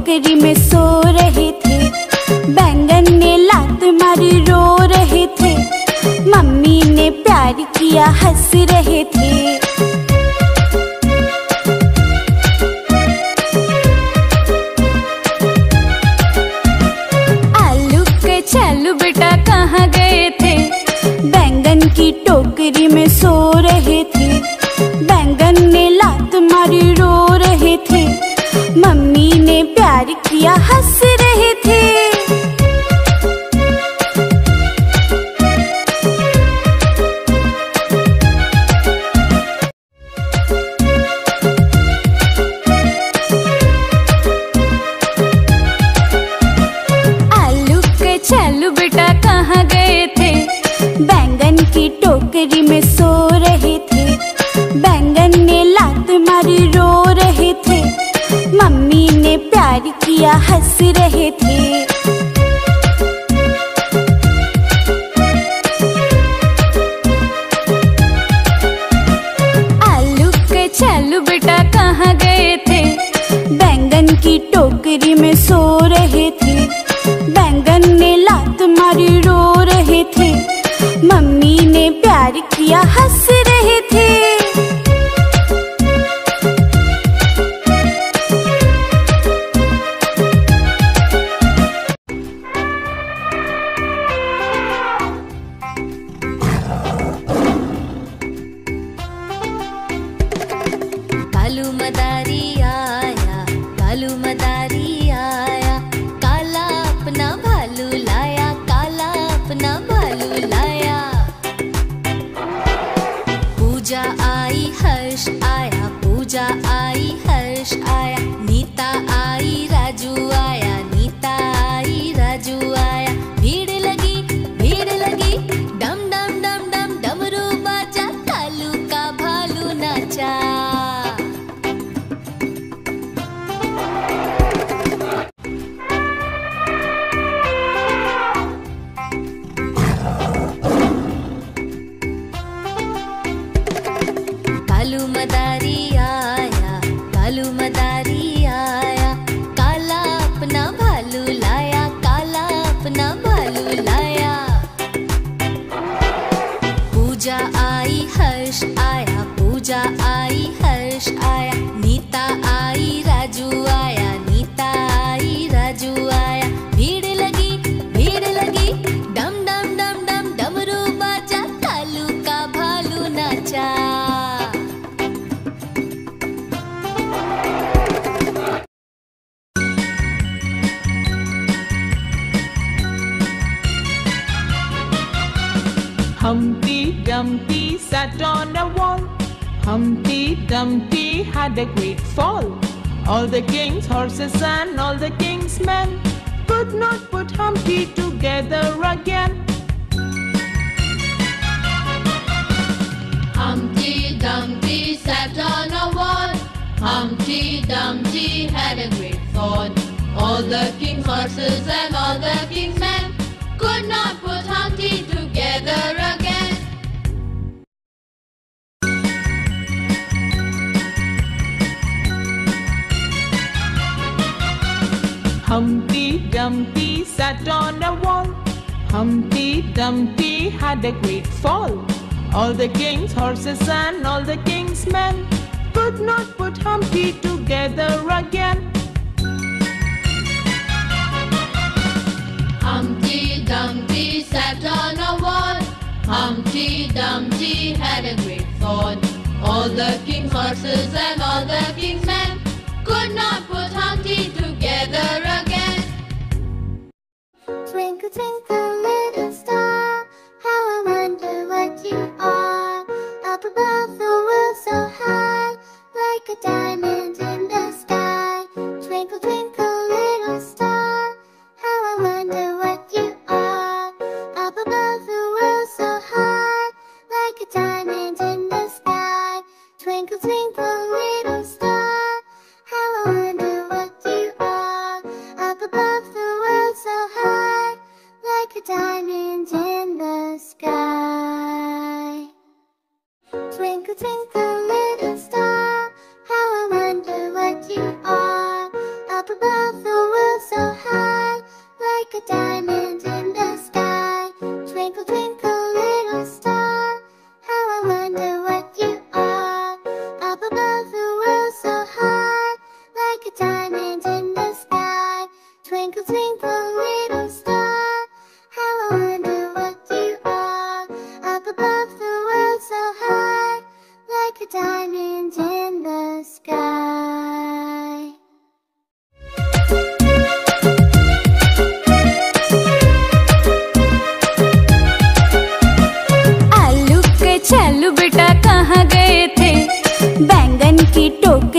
टोकरी में सो रहे थे। बैंगन ने लात मारी रो रहे थे। मम्मी ने प्यार किया हंस रहे थे। आलू के चालू बेटा कहाँ गए थे? बैंगन की टोकरी में सो रहे थे। बैंगन ने लात मारी रो रहे थे। मम्मी ने प्यार किया हंस रहे थे। आलू के चालू बेटा कहाँ गए थे? बैंगन की टोकरी में सो रहे थे। बैंगन ने लात मारी रो रहे थे। मम्मी ने प्यार किया हंस रहे थे। आलू के चालू बेटा कहाँ गए थे? बैंगन की टोकरी में सो रहे थे। बैंगन ने लात मारी रो रहे थे। मम्मी ने प्यार किया हंस रहे थे। भालू मदारी आया, भालू मदारी आया, काला अपना भालू लाया, काला अपना भालू लाया। पूजा आई हर्ष आया, पूजा आई हर्ष आया, नीता आई राजू आया, नीता आई राजू आया। भीड़ लगी डम डम डम डम डमरू बाजा, कालू का भालू नाचा। भालू मदारी आया, भालू मदारी आया, काला अपना भालू लाया, काला अपना भालू लाया। पूजा आई हर्ष आया, पूजा आई हर्ष आया, नीता आई राजू आया, नीता आई राजू आया। भीड़ लगी डम डम डम डम डमरू बाजा, कालू का भालू नाचा। Humpty Dumpty sat on a wall. Humpty Dumpty had a great fall. All the king's horses and all the king's men could not put Humpty together again. Humpty Dumpty sat on a wall. Humpty Dumpty had a great fall. All the king's horses and all the king's men could not put Humpty together again. Humpty Dumpty sat on a wall. Humpty Dumpty had a great fall. All the king's horses and all the king's men could not put Humpty together again. Humpty Dumpty sat on a wall. Humpty Dumpty had a great fall. All the king's horses and all the king's men could not put Humpty together again. Twinkle, twinkle, little star, how I wonder what you are. Up above the world so high, like a diamond in the sky. Twinkle, twinkle, little star, how I wonder what you are. Up above the world so high, like a diamond in the sky. Twinkle, twinkle, little star, how I wonder what you are. Up above the world so high, like a diamond in the sky. Twinkle, twinkle, little star, how I wonder what you are. Up above the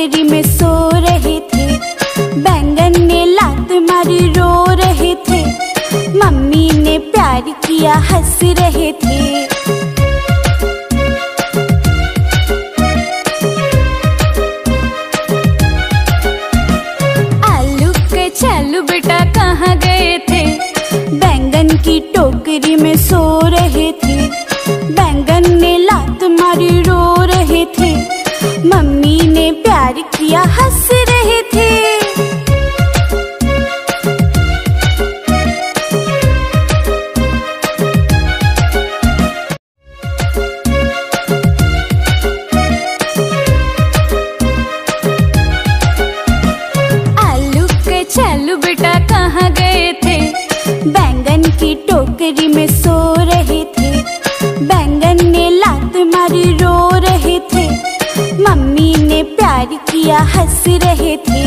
टोकरी में सो रहे थे। बैंगन ने लात मारी रो रहे थे। मम्मी ने प्यार किया हंस रहे थे। आलू के चालू बेटा कहाँ गए थे? बैंगन की टोकरी में सो रहे थे। बैंगन ने लात मारी रो रहे थे। मम्मी ने प्यार किया हंस रहे थे। आलू के चालू बेटा कहाँ गए थे? बैंगन की टोकरी में सो रहे थे। बैंगन ने लात मारी रो रहे थे। मम्मी ने प्यार किया हंस रहे थे।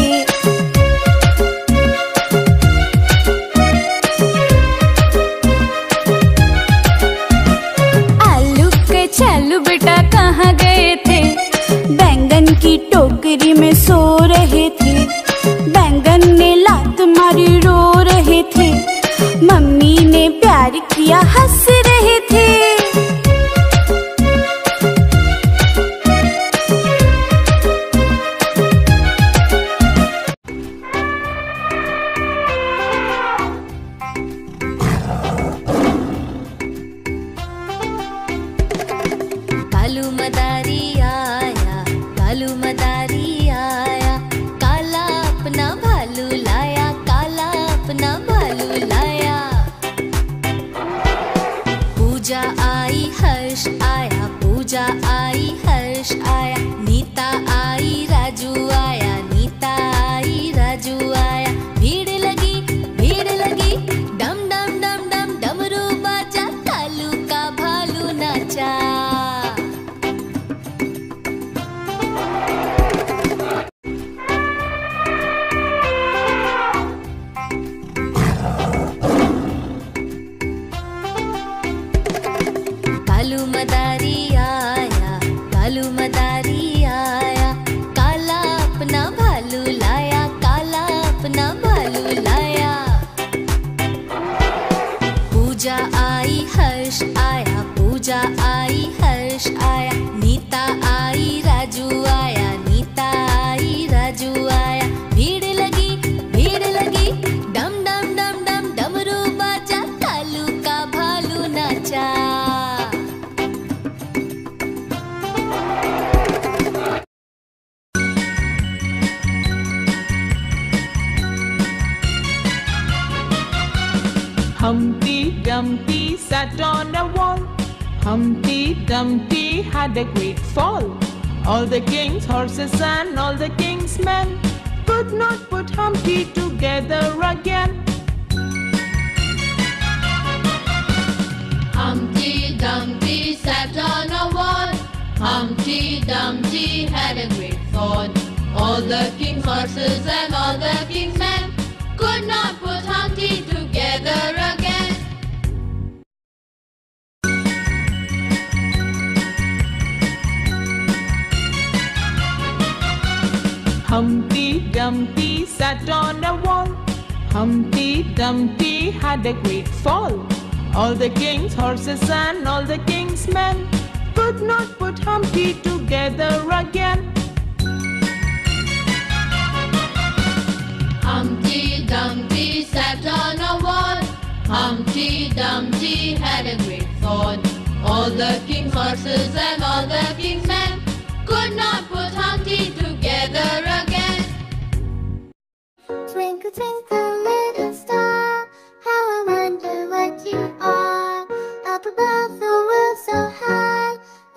आलू के चालू बेटा कहाँ गए थे? बैंगन की टोकरी में सो रहे थे। बैंगन ने लात मारी रो रहे थे। मम्मी ने प्यार किया हंस रहे थे। कालू मदारी आया, कालू मदारी आया, काला अपना भालू लाया, काला अपना भालू लाया। पूजा आई हर्ष आया, पूजा आई हर्ष आया, नीता आई राजू आया, नीता आई राजू आया। भीड़ लगी डम डम डम डम डमरू बाजा, कालू का भालू नाचा। कालू मदारी आया, कालू मदारी आया, काला अपना भालू लाया, काला अपना भालू लाया। पूजा आई हर्ष आया, पूजा आई हर्ष आया, नीता आई राजू आया, नीता आई राजू आया। भीड़ लगी डम डम डम डम डमरू बाजा, कालू का भालू नाचा। Humpty Dumpty sat on a wall. Humpty Dumpty had a great fall. All the king's horses and all the king's men could not put Humpty together again. Humpty Dumpty sat on a wall. Humpty Dumpty had a great fall. All the king's horses and all the king's men could not put Humpty together again. Humpty Dumpty sat on a wall. Humpty Dumpty had a great fall. All the king's horses and all the king's men could not put Humpty together again. Humpty Dumpty sat on a wall. Humpty Dumpty had a great fall. All the king's horses and all the king's men could not put Humpty together again. Twinkle, twinkle, little star, how I wonder what you are. Up above the world so high,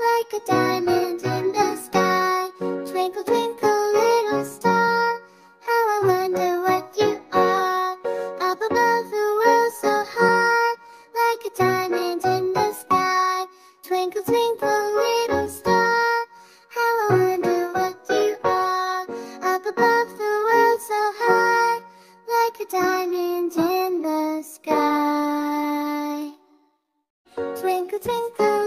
like a diamond in the sky. Twinkle, twinkle, little star, how I wonder what you are. Up above the world so high, like a diamond in the sky. Twinkle, twinkle, little star, how I wonder what you are. Up above the world so high, like a diamond in the sky. Twinkle, twinkle,